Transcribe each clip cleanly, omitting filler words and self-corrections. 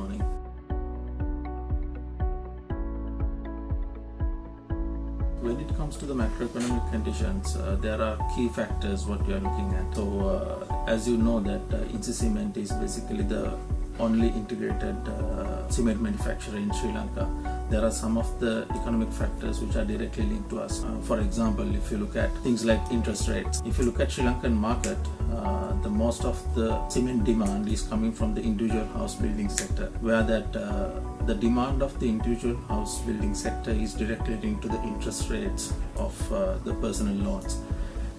morning. When it comes to the macroeconomic conditions, there are key factors what we are looking at. So, as you know that Insee Cement is basically the only integrated cement manufacturer in Sri Lanka. There are some of the economic factors which are directly linked to us. For example, if you look at things like interest rates, if you look at Sri Lankan market, the most of the cement demand is coming from the individual house building sector, where that the demand of the individual house building sector is directly linked to the interest rates of the personal loans.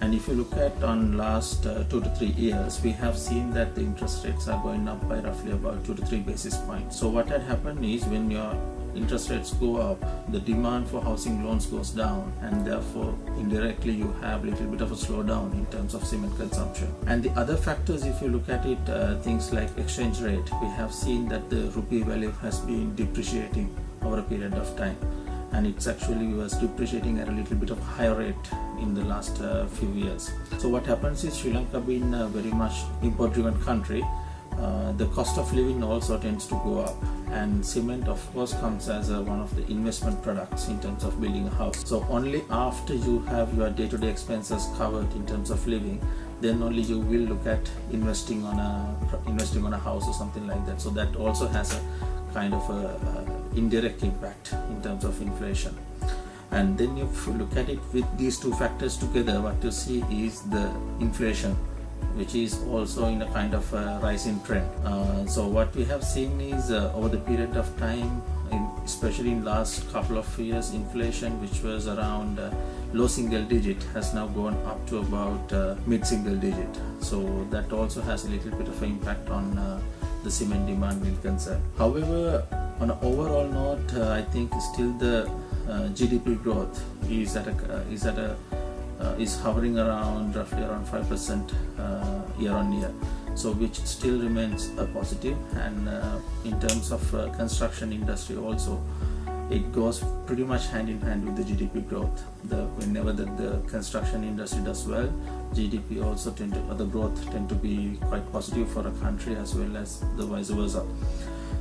And if you look at on last 2 to 3 years, we have seen that the interest rates are going up by roughly about 2 to 3 basis points. So what had happened is when your interest rates go up, the demand for housing loans goes down, and therefore indirectly you have a little bit of a slowdown in terms of cement consumption. And the other factors, if you look at it, things like exchange rate, we have seen that the rupee value has been depreciating over a period of time, and it's actually was depreciating at a little bit of higher rate in the last few years. So what happens is Sri Lanka being a very much import driven country, the cost of living also tends to go up, and cement of course comes as one of the investment products in terms of building a house. So only after you have your day-to-day expenses covered in terms of living, then only you will look at investing on a house or something like that. So that also has a kind of a indirect impact in terms of inflation. And then if you look at it with these two factors together, what you see is the inflation, which is also in a kind of a rising trend. So what we have seen is over the period of time, especially in last couple of years, inflation which was around low single digit has now gone up to about mid single digit. So that also has a little bit of an impact on the cement demand will concern. However, on an overall note, I think still the GDP growth is hovering around roughly around 5% year on year, so which still remains a positive. And in terms of construction industry also, it goes pretty much hand in hand with the GDP growth. Whenever the construction industry does well, GDP also the growth tend to be quite positive for a country as well as the vice versa.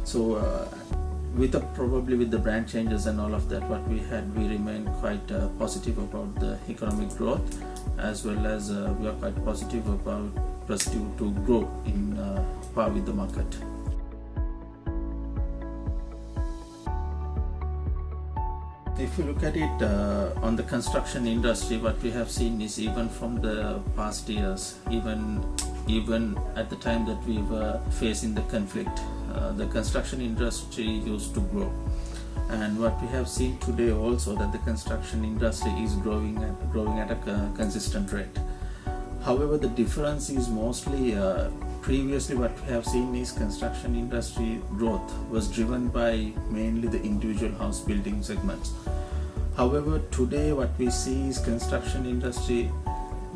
So probably with the brand changes and all of that what we remain quite positive about the economic growth, as well as we are quite positive to grow in par with the market. If you look at it on the construction industry, what we have seen is even from the past years, even at the time that we were facing the conflict, the construction industry used to grow. And what we have seen today also, that the construction industry is growing at a consistent rate. However, the difference is mostly previously what we have seen is construction industry growth was driven by mainly the individual house building segments. However, today what we see is construction industry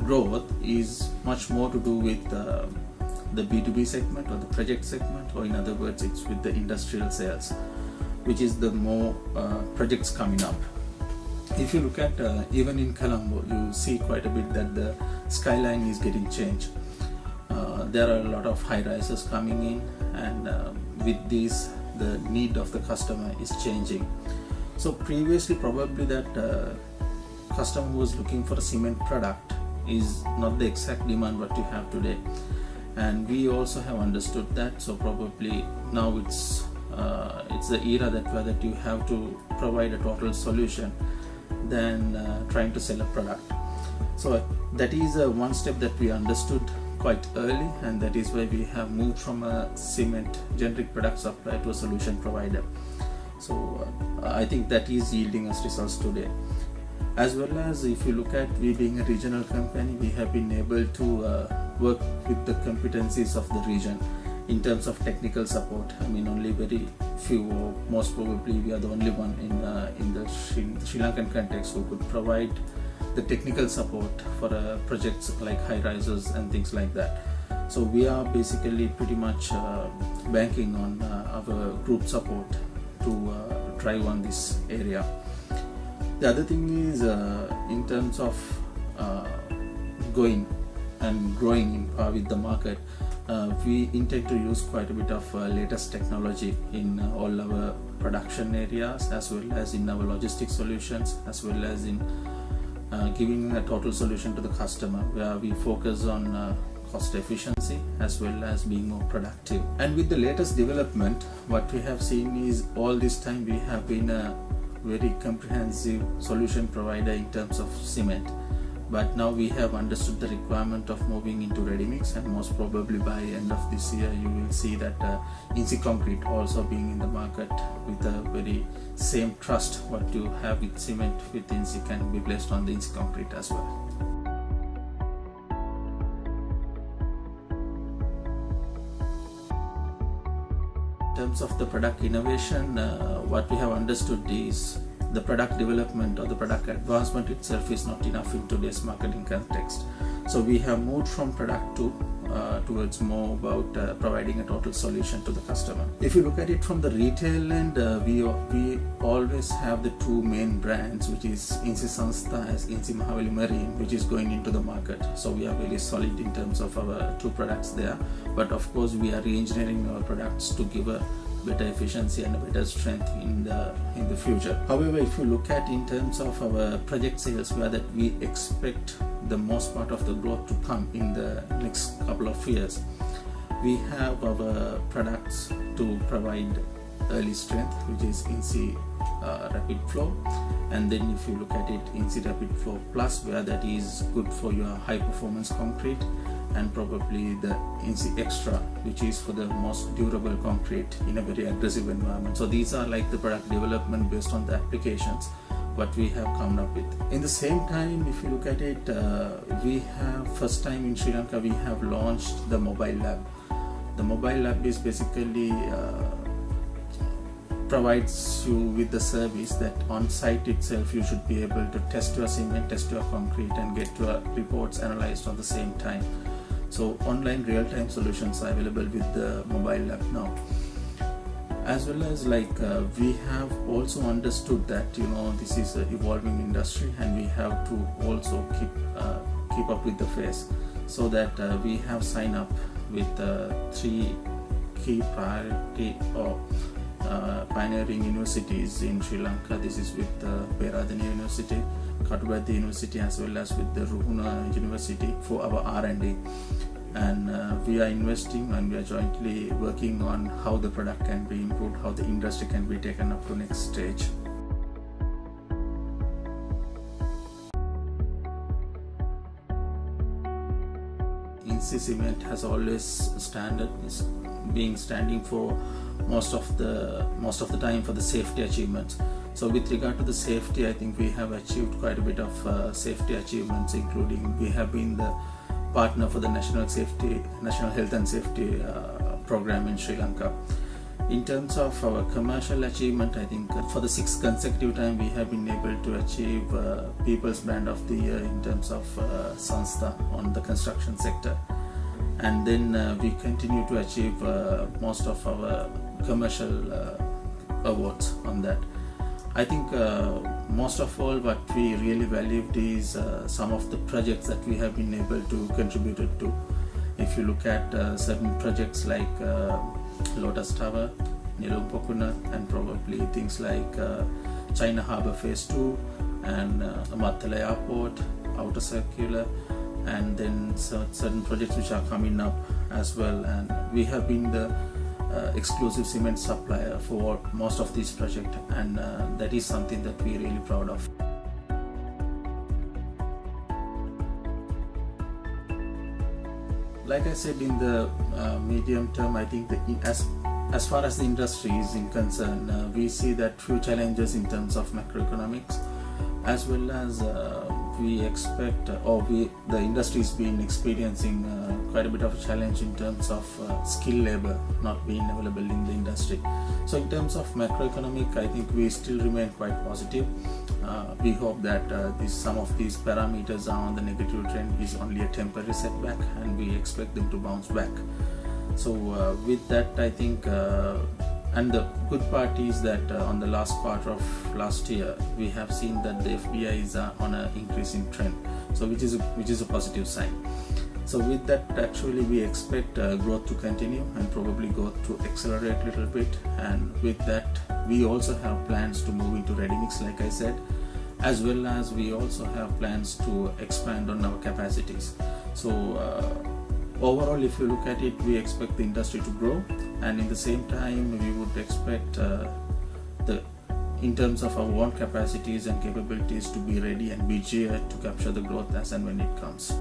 growth is much more to do with the B2B segment or the project segment, or in other words it's with the industrial sales, which is the more projects coming up. If you look at even in Colombo, you see quite a bit that the skyline is getting changed. There are a lot of high rises coming in, and with these the need of the customer is changing. So previously probably that customer who was looking for a cement product is not the exact demand what you have today, and we also have understood that. So probably now it's the era that you have to provide a total solution than trying to sell a product. So that is one step that we understood quite early, and that is why we have moved from a cement generic product supplier to a solution provider. So I think that is yielding us results today. As well as if you look at we being a regional company, we have been able to work with the competencies of the region in terms of technical support. I mean, only very few, or most probably we are the only one in the Sri Lankan context who could provide the technical support for projects like high rises and things like that. So we are basically pretty much banking on our group support to drive on this area. The other thing is in terms of going and growing with the market, we intend to use quite a bit of latest technology in all our production areas, as well as in our logistics solutions, as well as in giving a total solution to the customer, where we focus on cost efficiency as well as being more productive. And with the latest development, what we have seen is all this time we have been a very comprehensive solution provider in terms of cement, but now we have understood the requirement of moving into ready mix, and most probably by end of this year you will see that Insee Concrete also being in the market with a very same trust what you have with cement with Insee can be placed on the Insee Concrete as well. In terms of the product innovation, what we have understood is the product development or the product advancement itself is not enough in today's marketing context. So we have moved from product towards more about providing a total solution to the customer. If you look at it from the retail end, we always have the two main brands, which is Insee Sanstha as Insee Mahaweli Marine, which is going into the market. So we are very solid in terms of our two products there, but of course we are re-engineering our products to give a better efficiency and a better strength in the future. However, if you look at in terms of our project sales, where that we expect the most part of the growth to come in the next couple of years, we have our products to provide early strength, which is Insee Rapid Flow, and then if you look at it, Insee Rapid Flow Plus, where that is good for your high performance concrete, and probably the Insee Extra, which is for the most durable concrete in a very aggressive environment. So these are like the product development based on the applications what we have come up with. In the same time, if you look at it, we have first time in Sri Lanka we have launched the mobile lab. The mobile lab is basically provides you with the service that on site itself you should be able to test your cement, test your concrete, and get your reports analyzed on the same time. So online real-time solutions are available with the mobile app now, as well as we have also understood that this is an evolving industry, and we have to also keep up with the phase, so that we have signed up with three key priority or pioneering universities in Sri Lanka. This is with Weerakoon University, Katubati University, as well as with the Ruhuna University for our R&D, and we are investing and we are jointly working on how the product can be improved, how the industry can be taken up to next stage. Insee Cement has always standing for most of the time for the safety achievements. So with regard to the safety, I think we have achieved quite a bit of safety achievements, including we have been the partner for the National Health and Safety program in Sri Lanka. In terms of our commercial achievement, I think for the 6th consecutive time we have been able to achieve People's Brand of the Year in terms of Sanstha on the construction sector, and then we continue to achieve most of our commercial awards on that. I think most of all what we really valued is some of the projects that we have been able to contribute to. If you look at certain projects like Lotus Tower, Nilumpokuna, and probably things like China Harbour Phase 2 and Amattala Airport, Outer Circular, and then certain projects which are coming up as well, and we have been the exclusive cement supplier for most of these projects, and that is something that we're really proud of. Like I said, in the medium term, I think as far as the industry is concerned, we see that few challenges in terms of macroeconomics, as well as we expect the industry has been experiencing quite a bit of a challenge in terms of skilled labor not being available in the industry. So in terms of macroeconomic, I think we still remain quite positive. We hope that some of these parameters are on the negative trend is only a temporary setback, and we expect them to bounce back. So with that, I think and the good part is that on the last quarter of last year we have seen that the FDI is on an increasing trend, so which is a positive sign. So with that, actually we expect growth to continue and probably growth to accelerate a little bit, and with that we also have plans to move into ready mix, like I said, as well as we also have plans to expand on our capacities. So overall, if you look at it, we expect the industry to grow, and in the same time we would expect in terms of our own capacities and capabilities to be ready and be geared to capture the growth as and when it comes.